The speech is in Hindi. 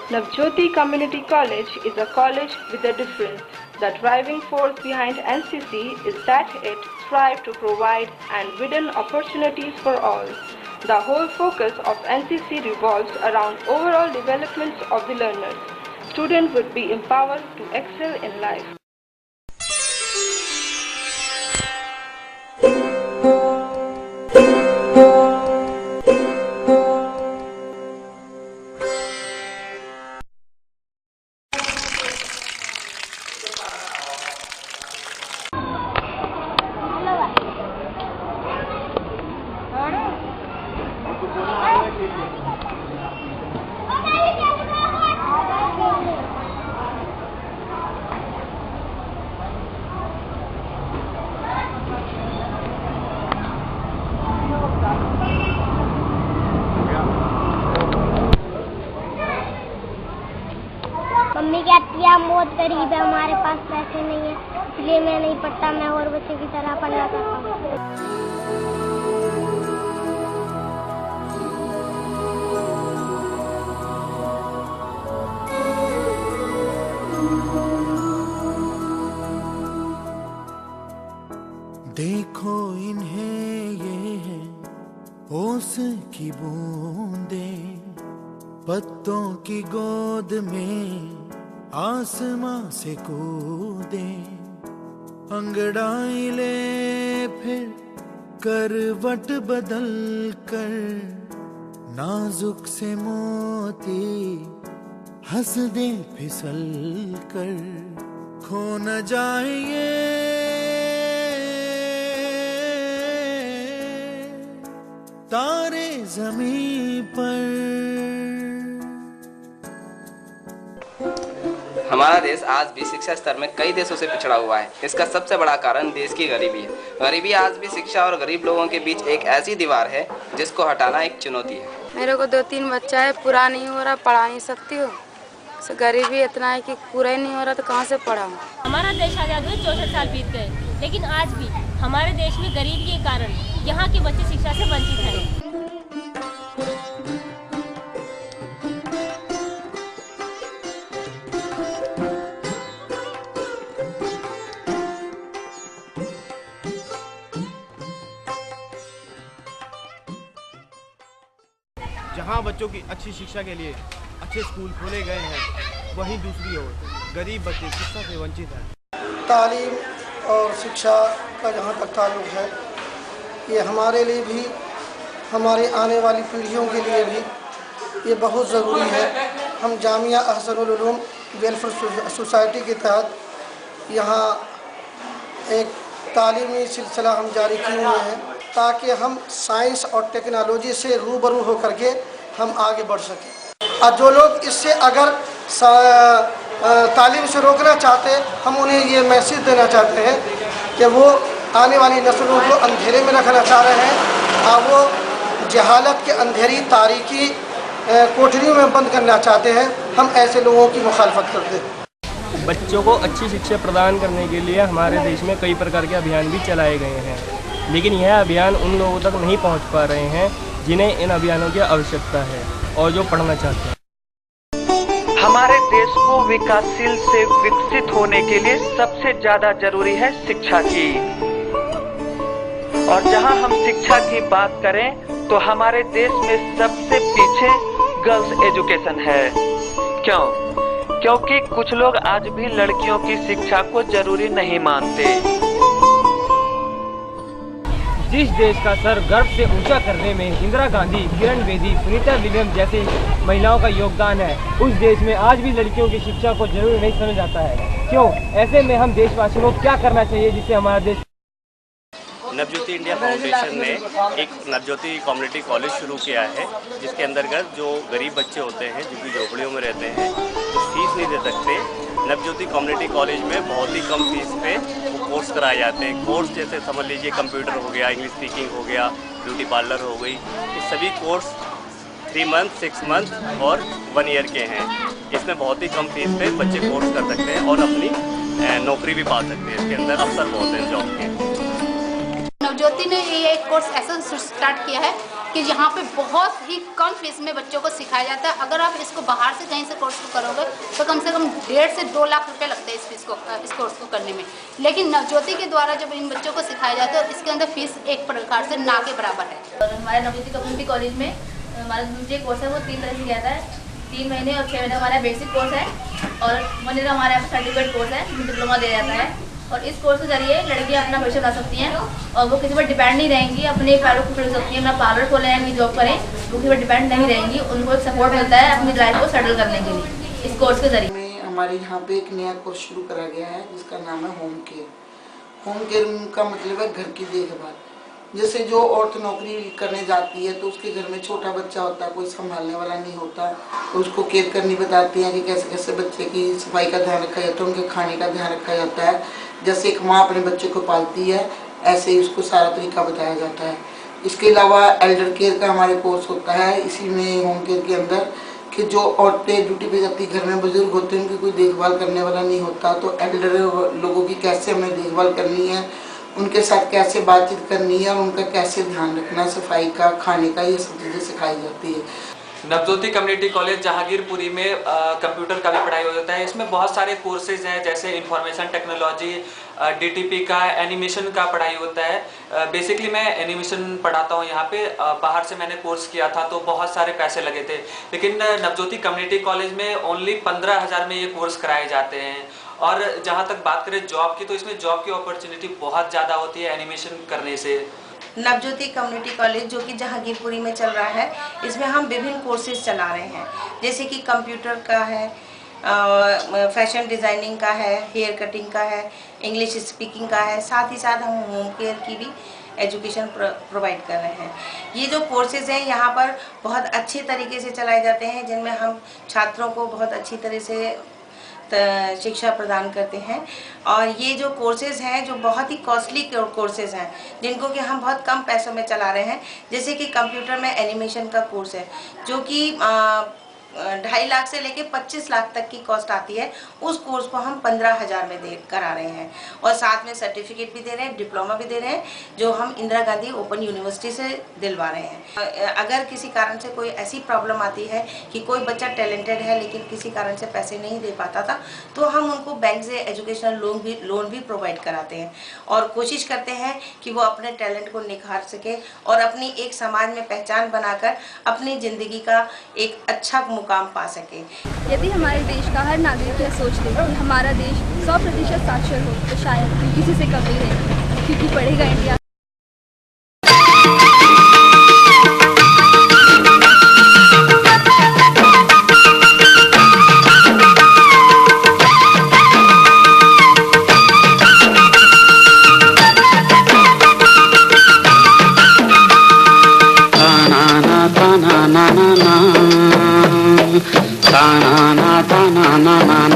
Navjyoti Community College is a college with a difference. The driving force behind NCC is that it strives to provide and widen opportunities for all. The whole focus of NCC revolves around overall development of the learners. Students would be empowered to excel in life. Mummy कहती है हम बहुत गरीब है, हमारे पास पैसे नहीं है, इसलिए मैं नहीं पढ़ता, मैं और बच्चों की तरह पढ़ना चाहता हूँ। देखो इन्हें ये है ओस की बूंदें, पत्तों की गोद में आसमां से कूदे, अंगड़ाई ले फिर करवट बदल कर, नाजुक से मोती हंस दे फिसल कर, खो न जाए ये तारे ज़मीं पर। हमारा देश आज भी शिक्षा स्तर में कई देशों से पिछड़ा हुआ है। इसका सबसे बड़ा कारण देश की गरीबी है। गरीबी आज भी शिक्षा और गरीब लोगों के बीच एक ऐसी दीवार है जिसको हटाना एक चुनौती है। मेरे को 2-3 बच्चा है, पूरा नहीं हो रहा, पढ़ा नहीं सकती हूँ। गरीबी इतना है कि पूरा ही नहीं हो रहा तो कहाँ से पढ़ाऊँ। हमारा देश आज़ाद हुए 64 साल बीत गए, लेकिन आज भी हमारे देश में गरीबी के कारण यहाँ के बच्चे शिक्षा से वंचित हैं। जहाँ बच्चों की अच्छी शिक्षा के लिए अच्छे स्कूल खोले गए हैं, वहीं दूसरी ओर गरीब बच्चे शिक्षा से वंचित हैं। तालीम और शिक्षा का जहाँ तक ताल्लुक है, ये हमारे लिए भी, हमारे आने वाली पीढ़ियों के लिए भी ये बहुत ज़रूरी है। हम जामिया अहसनुल उलूम वेलफेयर सोसाइटी के तहत यहाँ एक तालीमी सिलसिला हम जारी किए हुए हैं ताकि हम साइंस और टेक्नोलॉजी से रूबरू होकर के हम आगे बढ़ सकें। और जो लोग इससे अगर तालीम से रोकना चाहते, हम उन्हें ये मैसेज देना चाहते हैं कि वो आने वाली नस्लों को अंधेरे में रखना चाह रहे हैं और वो जहालत के अंधेरी तारीकी कोठरियों में बंद करना चाहते हैं। हम ऐसे लोगों की मुखालफत करते हैं। बच्चों को अच्छी शिक्षा प्रदान करने के लिए हमारे देश में कई प्रकार के अभियान भी चलाए गए हैं, लेकिन यह अभियान उन लोगों तक नहीं पहुंच पा रहे हैं जिन्हें इन अभियानों की आवश्यकता है और जो पढ़ना चाहते हैं। हमारे देश को विकासशील से विकसित होने के लिए सबसे ज्यादा जरूरी है शिक्षा की, और जहां हम शिक्षा की बात करें तो हमारे देश में सबसे पीछे गर्ल्स एजुकेशन है। क्यों? क्योंकि कुछ लोग आज भी लड़कियों की शिक्षा को जरूरी नहीं मानते। जिस देश का सर गर्व से ऊंचा करने में इंदिरा गांधी, किरण बेदी, सुनीता विलियम्स जैसी महिलाओं का योगदान है, उस देश में आज भी लड़कियों की शिक्षा को जरूरी नहीं समझ आता है। क्यों? ऐसे में हम देशवासियों को क्या करना चाहिए जिससे हमारा देश। नवज्योति इंडिया फाउंडेशन ने एक नवज्योति कम्युनिटी कॉलेज शुरू किया है, जिसके अंतर्गत जो गरीब बच्चे होते हैं जो कि झोपड़ियों में रहते हैं, जो फीस नहीं दे सकते, नवज्योति कम्युनिटी कॉलेज में बहुत ही कम फीस पे वो कोर्स कराए जाते हैं। कोर्स जैसे समझ लीजिए कंप्यूटर हो गया, इंग्लिश स्पीकिंग हो गया, ब्यूटी पार्लर हो गई, ये सभी कोर्स 3 मंथ, 6 मंथ और 1 ईयर के हैं। इसमें बहुत ही कम फीस पे बच्चे कोर्स कर सकते हैं और अपनी नौकरी भी पा सकते हैं। इसके अंदर अवसर बहुत हैं जॉब के। नवज्योति ने ये एक कोर्स ऐसा स्टार्ट किया है कि यहाँ पे बहुत ही कम फीस में बच्चों को सिखाया जाता है। अगर आप इसको बाहर से कहीं से कोर्स को करोगे तो कम से कम 1.5 से 2 लाख रुपए लगते हैं इस कोर्स को करने में। लेकिन नवज्योति के द्वारा जब इन बच्चों को सिखाया जाता है तो इसके अंदर फीस एक प्रकार से ना के बराबर है। और हमारे नवज्योति कम्युनिटी कॉलेज में हमारा जो कोर्स है वो 3 तरह से किया जाता है। 3 महीने और 6 महीने हमारा बेसिक कोर्स है और 1 ईयर हमारा सर्टिफिकेट कोर्स है, डिप्लोमा दिया जाता है। और इस कोर्स के जरिए लड़कियां अपना भविष्य बना सकती हैं और वो किसी पर डिपेंड नहीं रहेंगी, अपने पैरों को खड़ी सकती हैं, अपना पार्लर खोलें या जॉब करें, वो किसी पर डिपेंड नहीं रहेंगी। उनको एक सपोर्ट मिलता है अपनी लाइफ को सेटल करने के लिए इस कोर्स के जरिए। हमारे यहाँ पे एक नया कोर्स शुरू करा गया है जिसका नाम है होम केयर। होम केयर का मतलब है घर की देखभाल। जैसे जो औरत नौकरी करने जाती है तो उसके घर में छोटा बच्चा होता है, कोई संभालने वाला नहीं होता, तो उसको केयर करनी बताती हैं कि कैसे कैसे बच्चे की सफाई का ध्यान रखा जाता है, उनके खाने का ध्यान रखा जाता है। जैसे एक माँ अपने बच्चे को पालती है ऐसे ही उसको सारा तरीका बताया जाता है। इसके अलावा एल्डर केयर का हमारे कोर्स होता है। इसी में होम केयर के अंदर कि जो औरतें ड्यूटी पे जाती घर में बुजुर्ग होते हैं उनकी कोई देखभाल करने वाला नहीं होता, तो एल्डर लोगों की कैसे हमें देखभाल करनी है, उनके साथ कैसे बातचीत करनी है और उनका कैसे ध्यान रखना, सफाई का, खाने का, ये सब चीज़ें सिखाई जाती है। नवज्योति कम्युनिटी कॉलेज जहांगीरपुरी में कंप्यूटर का भी पढ़ाई हो जाता है। इसमें बहुत सारे कोर्सेज हैं जैसे इंफॉर्मेशन टेक्नोलॉजी, डीटीपी का, एनिमेशन का पढ़ाई होता है। बेसिकली मैं एनिमेशन पढ़ाता हूँ यहाँ पे। बाहर से मैंने कोर्स किया था तो बहुत सारे पैसे लगे थे, लेकिन नवज्योति कम्युनिटी कॉलेज में ओनली 15,000 में ये कोर्स कराए जाते हैं। और जहाँ तक बात करें जॉब की, तो इसमें जॉब की अपॉर्चुनिटी बहुत ज़्यादा होती है एनिमेशन करने से। नवज्योति कम्युनिटी कॉलेज जो कि जहांगीरपुरी में चल रहा है, इसमें हम विभिन्न कोर्सेज चला रहे हैं, जैसे कि कंप्यूटर का है, फैशन डिज़ाइनिंग का है, हेयर कटिंग का है, इंग्लिश स्पीकिंग का है, साथ ही साथ हम होम केयर की भी एजुकेशन प्रोवाइड कर रहे हैं। ये जो कोर्सेज हैं यहाँ पर बहुत अच्छे तरीके से चलाए जाते हैं, जिनमें हम छात्रों को बहुत अच्छी तरह से शिक्षा प्रदान करते हैं। और ये जो कोर्सेज हैं जो बहुत ही कॉस्टली कोर्सेज हैं, जिनको कि हम बहुत कम पैसों में चला रहे हैं, जैसे कि कंप्यूटर में एनिमेशन का कोर्स है जो कि 2.5 लाख से लेके 25 लाख तक की कॉस्ट आती है। उस कोर्स को हम 15,000 में करा रहे हैं और साथ में सर्टिफिकेट भी दे रहे हैं, डिप्लोमा भी दे रहे हैं, जो हम इंदिरा गांधी ओपन यूनिवर्सिटी से दिलवा रहे हैं। अगर किसी कारण से कोई ऐसी प्रॉब्लम आती है कि कोई बच्चा टैलेंटेड है लेकिन किसी कारण से पैसे नहीं दे पाता था, तो हम उनको बैंक से एजुकेशनल लोन भी प्रोवाइड कराते हैं और कोशिश करते हैं कि वो अपने टैलेंट को निखार सके और अपनी एक समाज में पहचान बनाकर अपनी ज़िंदगी का एक अच्छा मुकाम पा सके। यदि हमारे देश का हर नागरिक यह सोच ले कि हमारा देश 100% साक्षर हो तो शायद किसी से कमी है, क्योंकि पढ़ेगा India. na na na na